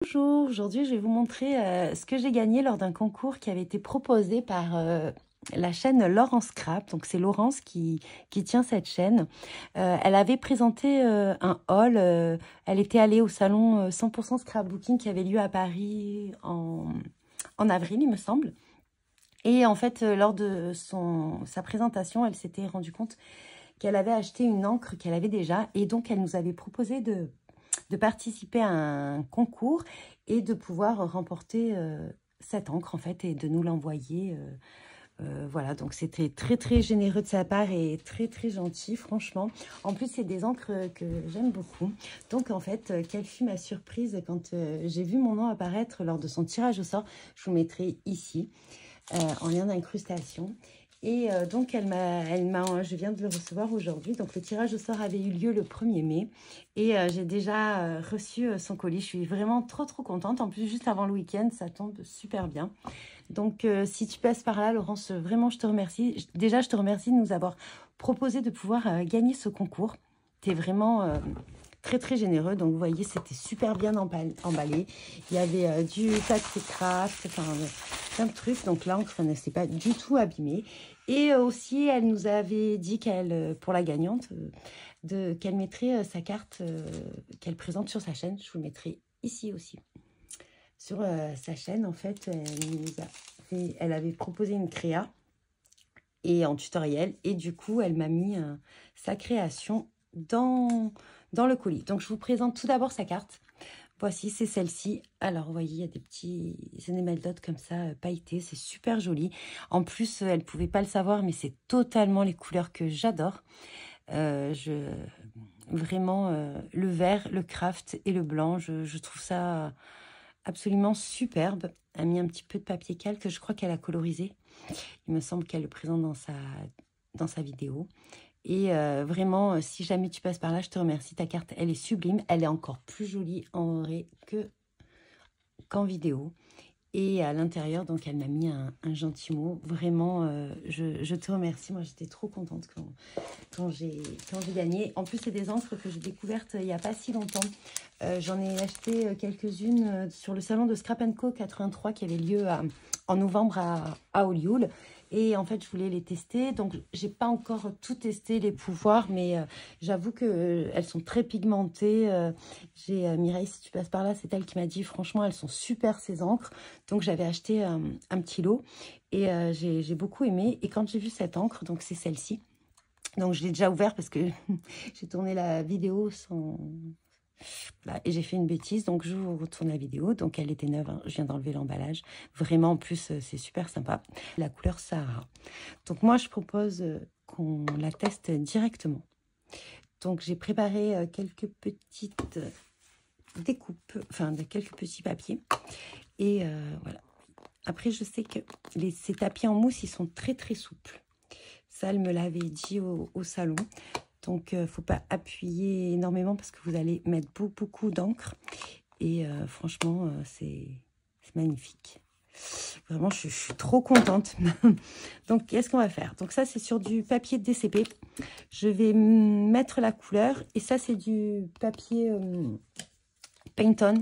Bonjour, aujourd'hui je vais vous montrer ce que j'ai gagné lors d'un concours qui avait été proposé par la chaîne Laurence Scrap. Donc c'est Laurence qui tient cette chaîne. Elle avait présenté un haul, elle était allée au salon 100% Scrapbooking qui avait lieu à Paris en avril il me semble. Et en fait lors de sa présentation, elle s'était rendue compte qu'elle avait acheté une encre qu'elle avait déjà et donc elle nous avait proposé de participer à un concours et de pouvoir remporter cette encre en fait et de nous l'envoyer. Voilà, donc c'était très très généreux de sa part et très très gentil franchement. En plus c'est des encres que j'aime beaucoup. Donc en fait, quelle fut ma surprise quand j'ai vu mon nom apparaître lors de son tirage au sort. Je vous mettrai ici en lien d'incrustation. Et donc, je viens de le recevoir aujourd'hui. Donc, le tirage au sort avait eu lieu le 1er mai. Et j'ai déjà reçu son colis. Je suis vraiment trop contente. En plus, juste avant le week-end, ça tombe super bien. Donc, si tu passes par là, Laurence, vraiment, je te remercie. Déjà, je te remercie de nous avoir proposé de pouvoir gagner ce concours. Tu es vraiment très généreux. Donc, vous voyez, c'était super bien emballé. Il y avait du papier craft, enfin, plein de trucs. Donc, l'encre ne s'est pas du tout abîmée. Et aussi, elle nous avait dit qu'elle, pour la gagnante, qu'elle mettrait sa carte qu'elle présente sur sa chaîne. Je vous le mettrai ici aussi. Sur sa chaîne, en fait, elle avait proposé une créa et en tutoriel. Et du coup, elle m'a mis sa création dans le colis. Donc, je vous présente tout d'abord sa carte. Voici, c'est celle-ci. Alors, vous voyez, il y a des petits enamel dots comme ça, pailletés. C'est super joli. En plus, elle ne pouvait pas le savoir, mais c'est totalement les couleurs que j'adore. Vraiment, le vert, le craft et le blanc, je trouve ça absolument superbe. Elle a mis un petit peu de papier calque, je crois qu'elle a colorisé. Il me semble qu'elle le présente dans sa vidéo. Et vraiment, si jamais tu passes par là, je te remercie. Ta carte, elle est sublime. Elle est encore plus jolie en vrai qu'en vidéo. Et à l'intérieur, donc, elle m'a mis un gentil mot. Vraiment, je te remercie. Moi, j'étais trop contente quand j'ai gagné. En plus, c'est des encres que j'ai découvertes il n'y a pas si longtemps. J'en ai acheté quelques-unes sur le salon de Scrap Co 83 qui avait lieu en novembre à Olioul. Et en fait, je voulais les tester. Donc, j'ai pas encore tout testé, les pouvoirs, mais j'avoue qu'elles sont très pigmentées. J'ai Mireille, si tu passes par là, c'est elle qui m'a dit, franchement, elles sont super ces encres. Donc, j'avais acheté un petit lot et j'ai beaucoup aimé. Et quand j'ai vu cette encre, donc c'est celle-ci. Donc, je l'ai déjà ouvert parce que j'ai tourné la vidéo sans... Là, et j'ai fait une bêtise, donc je vous retourne la vidéo. Donc elle était neuve, hein. Je viens d'enlever l'emballage. Vraiment, en plus, c'est super sympa. La couleur Sahara. Donc moi, je propose qu'on la teste directement. Donc j'ai préparé quelques petites découpes, enfin quelques petits papiers. Et voilà. Après, je sais que ces tapis en mousse, ils sont très souples. Ça, elle me l'avait dit au salon. Donc, il ne faut pas appuyer énormément parce que vous allez mettre beaucoup d'encre. Et franchement, c'est magnifique. Vraiment, je suis trop contente. Donc, qu'est-ce qu'on va faire? Donc, ça, c'est sur du papier de DCP. Je vais mettre la couleur. Et ça, c'est du papier Paint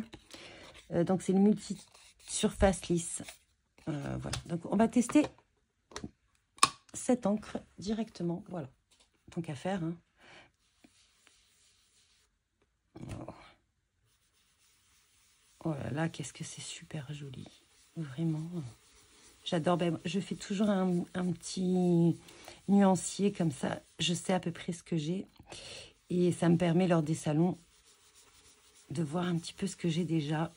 On. Donc, c'est le multi-surface lisse. Voilà. Donc, on va tester cette encre directement. Voilà. Donc, à faire, hein. Oh là là, qu'est-ce que c'est super joli. Vraiment. J'adore. Ben, je fais toujours un petit nuancier comme ça. Je sais à peu près ce que j'ai. Et ça me permet lors des salons de voir un petit peu ce que j'ai déjà.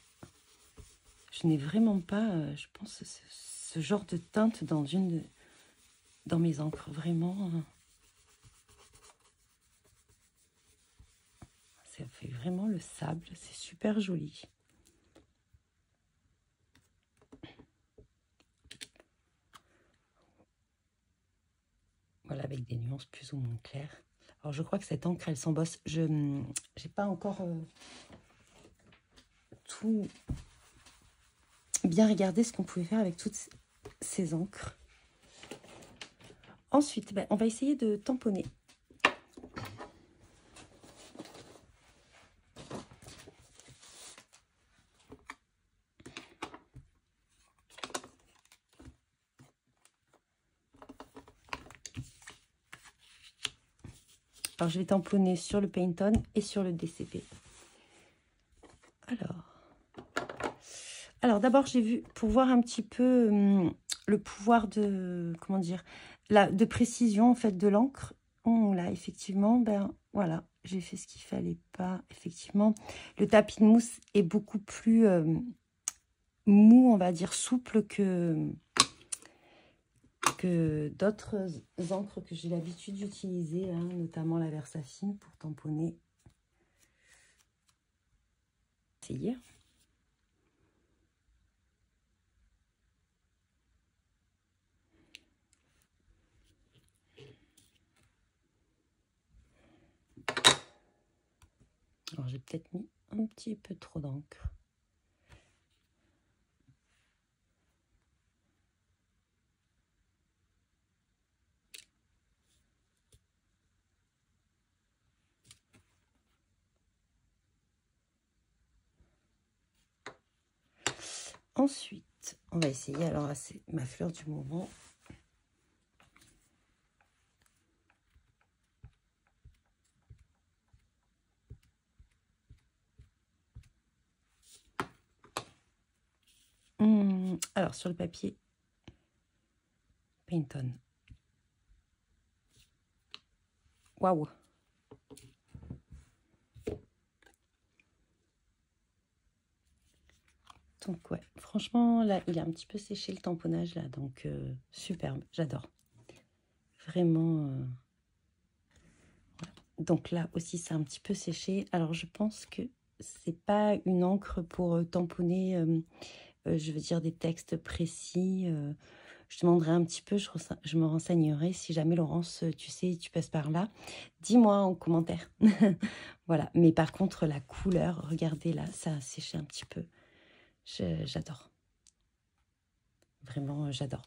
Je n'ai vraiment pas, je pense, ce genre de teinte dans mes encres. Vraiment. Ça fait vraiment le sable. C'est super joli. Voilà, avec des nuances plus ou moins claires. Alors, je crois que cette encre, elle s'embosse. Je n'ai pas encore tout bien regardé ce qu'on pouvait faire avec toutes ces encres. Ensuite, ben, on va essayer de tamponner. Alors, je vais tamponner sur le Paint On et sur le DCP. Alors d'abord, j'ai vu, pour voir un petit peu le pouvoir de, comment dire, de précision, en fait, de l'encre. Là, effectivement, ben voilà, j'ai fait ce qu'il fallait pas. Effectivement, le tapis de mousse est beaucoup plus mou, on va dire, souple que d'autres encres que j'ai l'habitude d'utiliser, hein, notamment la Versafine pour tamponner. Essayer. Alors, j'ai peut-être mis un petit peu trop d'encre. Ensuite, on va essayer, alors là, c'est ma fleur du moment. Alors, sur le papier Paint On. Waouh! Donc, ouais, franchement, là, il est un petit peu séché le tamponnage, là, donc superbe, j'adore. Vraiment. Voilà. Donc là aussi, c'est un petit peu séché. Alors, je pense que c'est pas une encre pour tamponner, je veux dire, des textes précis. Je demanderai un petit peu, je me renseignerai. Si jamais, Laurence, tu sais, tu passes par là, dis-moi en commentaire. Voilà. Mais par contre, la couleur, regardez là, ça a séché un petit peu. J'adore. Vraiment, j'adore.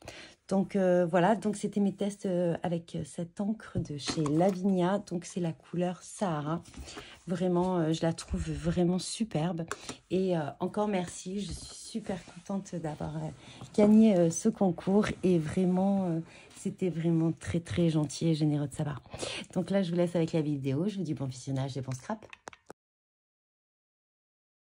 Donc, voilà. Donc, c'était mes tests avec cette encre de chez Lavinia. Donc, c'est la couleur Sahara. Vraiment, je la trouve vraiment superbe. Et encore merci. Je suis super contente d'avoir gagné ce concours. Et vraiment, c'était vraiment très, très gentil et généreux de sa part. Donc là, je vous laisse avec la vidéo. Je vous dis bon visionnage et bon scrap.